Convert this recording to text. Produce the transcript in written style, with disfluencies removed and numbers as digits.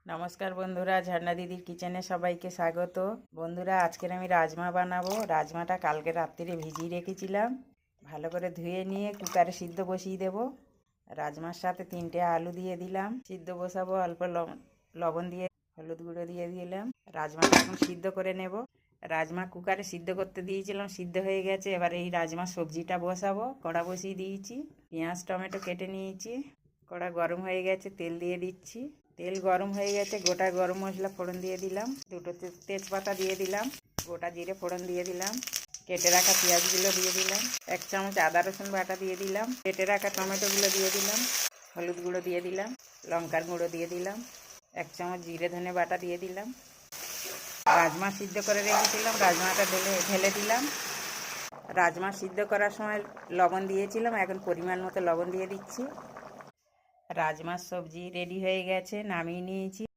নমস্কার বন্ধুরা, ঝর্ণা দিদির কিচেনে সবাইকে স্বাগত। বন্ধুরা, আজকের আমি রাজমা বানাবো। রাজমাটা কালকে রাত্রিরে ভিজিয়ে রেখেছিলাম, ভালো করে ধুয়ে নিয়ে কুকারে সিদ্ধ বসিয়ে দেব। রাজমার সাথে 3টে আলু দিয়ে দিলাম, সিদ্ধ বসাবো। অল্প লবণ দিয়ে হলুদ গুঁড়ো দিয়ে দিলাম। রাজমাটা এখন সিদ্ধ করে নেব। রাজমা কুকারে সিদ্ধ করতে দিয়েছিলাম, সিদ্ধ হয়ে গেছে। এবার এই রাজমা সবজিটা বসাবো। কড়া বসিয়ে দিয়েছি, পেঁয়াজ টমেটো কেটে নিয়েছি। কড়া গরম হয়ে গেছে, তেল দিয়ে দিচ্ছি। তেল গরম হয়ে গেছে, গোটা গরম মশলা ফোড়ন দিয়ে দিলাম। দুটো তেজপাতা দিয়ে দিলাম, গোটা জিরে ফোড়ন দিয়ে দিলাম। কেটে রাখা পেঁয়াজগুলো দিয়ে দিলাম। 1 চামচ আদা রসুন বাটা দিয়ে দিলাম। কেটে রাখা টমেটোগুলো দিয়ে দিলাম। হলুদ গুঁড়ো দিয়ে দিলাম, লঙ্কার গুঁড়ো দিয়ে দিলাম। 1 চামচ জিরে ধনে বাটা দিয়ে দিলাম। রাজমা সিদ্ধ করে রেখেছিলাম, রাজমাটা ঢেলে দিলাম। রাজমা সিদ্ধ করার সময় লবণ দিয়েছিলাম, এখন পরিমাণ মতো লবণ দিয়ে দিচ্ছি। রাজমার সবজি রেডি হয়ে গেছে, নামিয়ে নিয়েছি।